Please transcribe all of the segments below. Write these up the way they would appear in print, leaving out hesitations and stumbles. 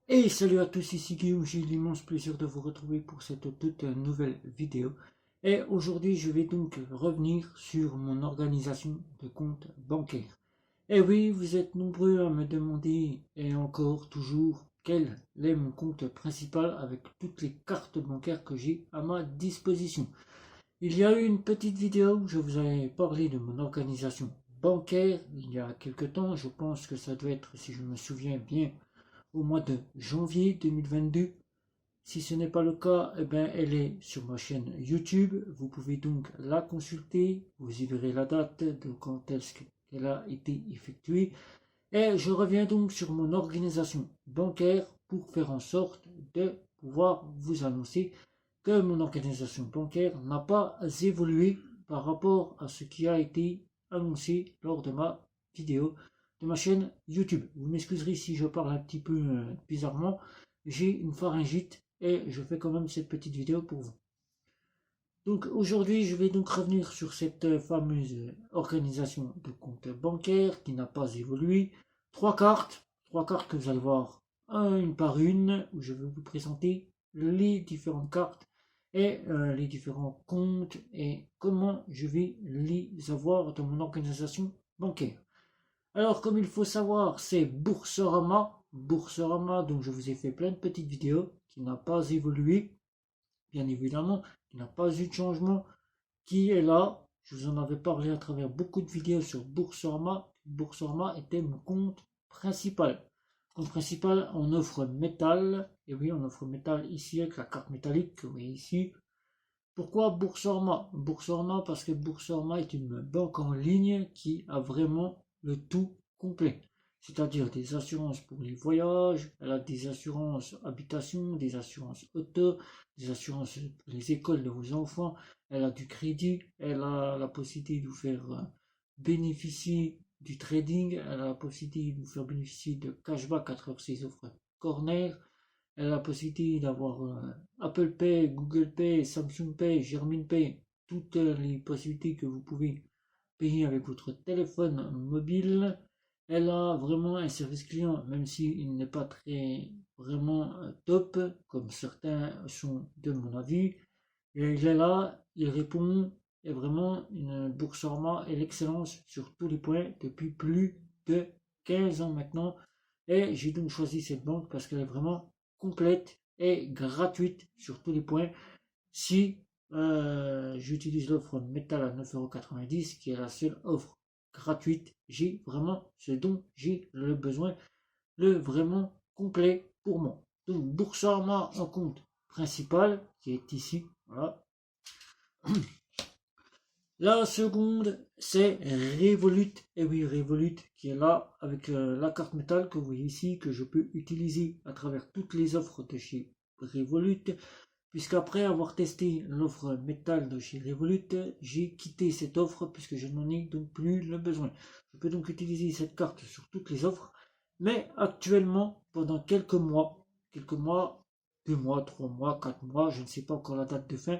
Et salut à tous, ici Guillaume, j'ai l'immense plaisir de vous retrouver pour cette toute nouvelle vidéo. Et aujourd'hui, je vais donc revenir sur mon organisation de compte bancaire. Et oui, vous êtes nombreux à me demander, et encore, toujours, quel est mon compte principal avec toutes les cartes bancaires que j'ai à ma disposition. Il y a eu une petite vidéo où je vous avais parlé de mon organisation bancaire il y a quelque temps. Je pense que ça doit être, si je me souviens bien, au mois de janvier 2022. Si ce n'est pas le cas, eh bien, elle est sur ma chaîne YouTube. Vous pouvez donc la consulter. Vous y verrez la date de quand est-ce qu'elle a été effectuée. Et je reviens donc sur mon organisation bancaire pour faire en sorte de pouvoir vous annoncer que mon organisation bancaire n'a pas évolué par rapport à ce qui a été annoncé lors de ma vidéo de ma chaîne YouTube. Vous m'excuserez si je parle un petit peu bizarrement, j'ai une pharyngite et je fais quand même cette petite vidéo pour vous. Donc aujourd'hui, je vais donc revenir sur cette fameuse organisation de compte bancaire qui n'a pas évolué. Trois cartes que vous allez voir une par une, où je vais vous présenter les différentes cartes et les différents comptes et comment je vais les avoir dans mon organisation bancaire. Alors, comme il faut savoir, c'est Boursorama. Boursorama, donc je vous ai fait plein de petites vidéos qui n'a pas évolué, bien évidemment, qui n'a pas eu de changement, qui est là. Je vous en avais parlé à travers beaucoup de vidéos sur Boursorama. Boursorama était mon compte principal. Compte principal en offre métal. Et oui, on offre métal ici avec la carte métallique que vous voyez ici. Pourquoi Boursorama? Boursorama parce que Boursorama est une banque en ligne qui a vraiment le tout complet. C'est-à-dire des assurances pour les voyages, elle a des assurances habitation, des assurances auto, des assurances pour les écoles de vos enfants, elle a du crédit, elle a la possibilité de vous faire bénéficier du trading, elle a la possibilité de vous faire bénéficier de cashback à travers ses offres corner, elle a la possibilité d'avoir Apple Pay, Google Pay, Samsung Pay, Germin Pay, toutes les possibilités que vous pouvez payer avec votre téléphone mobile. Elle a vraiment un service client, même s'il n'est pas très vraiment top, comme certains sont de mon avis. Et il est là, il répond, et vraiment une Boursorama et l'excellence sur tous les points depuis plus de 15 ans maintenant. Et j'ai donc choisi cette banque parce qu'elle est vraiment complète et gratuite sur tous les points. Si j'utilise l'offre métal à 9,90 € qui est la seule offre gratuite, j'ai vraiment ce dont j'ai le besoin, le vraiment complet pour moi. Donc Boursorama en compte principal qui est ici, voilà. La seconde, c'est Revolut. Et oui, Revolut qui est là avec la carte métal que vous voyez ici, que je peux utiliser à travers toutes les offres de chez Revolut. Puisqu'après avoir testé l'offre métal de chez Revolut, j'ai quitté cette offre puisque je n'en ai donc plus le besoin. Je peux donc utiliser cette carte sur toutes les offres. Mais actuellement, pendant quelques mois, 2 mois, 3 mois, 4 mois, je ne sais pas encore la date de fin,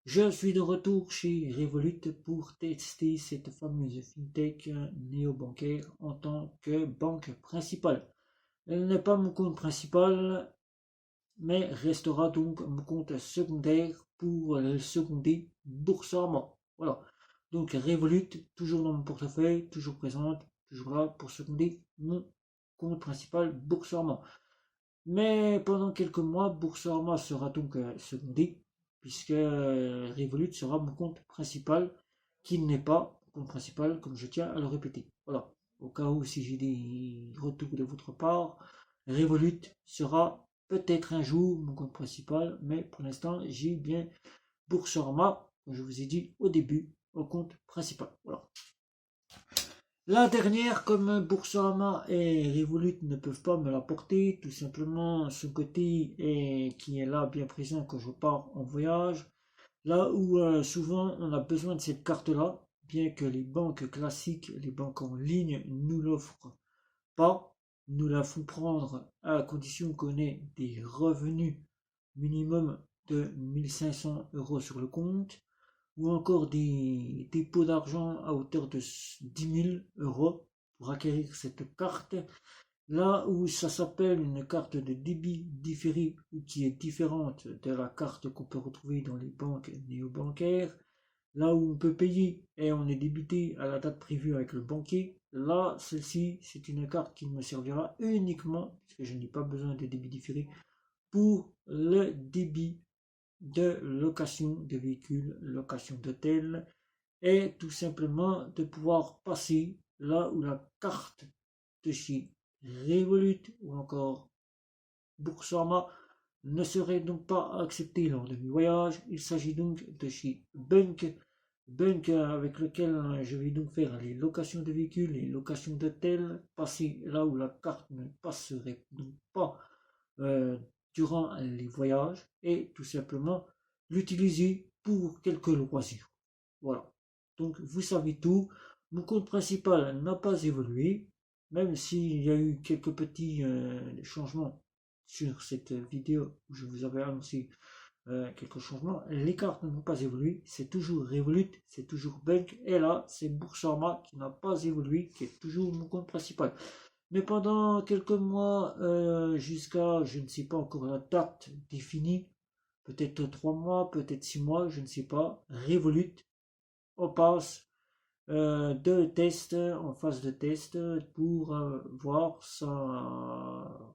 je suis de retour chez Revolut pour tester cette fameuse fintech néo-bancaire en tant que banque principale. Elle n'est pas mon compte principal, mais restera donc mon compte secondaire pour seconder Boursorama. Voilà. Donc Revolut, toujours dans mon portefeuille, toujours présente, toujours là pour seconder mon compte principal Boursorama. Mais pendant quelques mois, Boursorama sera donc secondé, puisque Revolut sera mon compte principal, qui n'est pas mon compte principal, comme je tiens à le répéter. Voilà. Au cas où, si j'ai des retours de votre part, Revolut sera peut-être un jour mon compte principal, mais pour l'instant, j'ai bien Boursorama, comme je vous ai dit au début, au compte principal. Voilà. La dernière, comme Boursorama et Revolut ne peuvent pas me l'apporter, tout simplement ce côté qui est là bien présent quand je pars en voyage, là où souvent on a besoin de cette carte-là, bien que les banques classiques, les banques en ligne nous l'offrent pas, nous la font prendre à condition qu'on ait des revenus minimum de 1500 € sur le compte, ou encore des dépôts d'argent à hauteur de 10 000 € pour acquérir cette carte. Là où ça s'appelle une carte de débit différé ou qui est différente de la carte qu'on peut retrouver dans les banques néobancaires, là où on peut payer et on est débité à la date prévue avec le banquier, là, celle-ci, c'est une carte qui me servira uniquement, parce que je n'ai pas besoin de débit différé, pour le débit de location de véhicules, location d'hôtel, et tout simplement de pouvoir passer là où la carte de chez Revolut ou encore Boursorama ne serait donc pas acceptée lors de mes voyages. Il s'agit donc de chez Bunk avec lequel je vais donc faire les locations de véhicules, les locations d'hôtels, passer là où la carte ne passerait donc pas euh, durant les voyages et tout simplement l'utiliser pour quelques loisirs. Voilà. Donc vous savez tout. Mon compte principal n'a pas évolué, même s'il y a eu quelques petits changements sur cette vidéo où je vous avais annoncé quelques changements. Les cartes n'ont pas évolué, c'est toujours Revolut, c'est toujours Bank, et là c'est Boursorama qui n'a pas évolué, qui est toujours mon compte principal. Mais pendant quelques mois, jusqu'à, je ne sais pas encore la date définie, peut-être 3 mois, peut-être 6 mois, je ne sais pas, Revolut, on passe de test en phase de test pour voir sa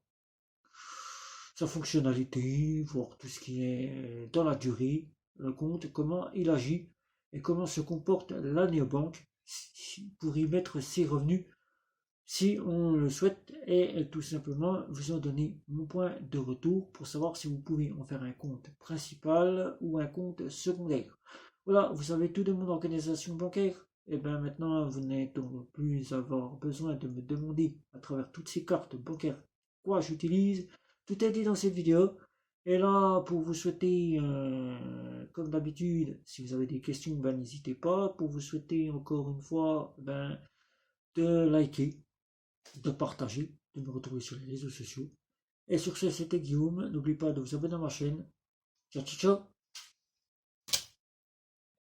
fonctionnalité, voir tout ce qui est dans la durée, le compte, comment il agit et comment se comporte la néobanque pour y mettre ses revenus si on le souhaite et tout simplement vous en donner mon point de retour pour savoir si vous pouvez en faire un compte principal ou un compte secondaire. Voilà, vous savez tout de mon organisation bancaire. Et bien maintenant, vous n'êtes donc plus avoir besoin de me demander à travers toutes ces cartes bancaires quoi j'utilise. Tout est dit dans cette vidéo. Et là, pour vous souhaiter, comme d'habitude, si vous avez des questions, ben, n'hésitez pas. Pour vous souhaiter encore une fois ben, de liker, de partager, de me retrouver sur les réseaux sociaux. Et sur ce, c'était Guillaume. N'oubliez pas de vous abonner à ma chaîne. Ciao, ciao, ciao.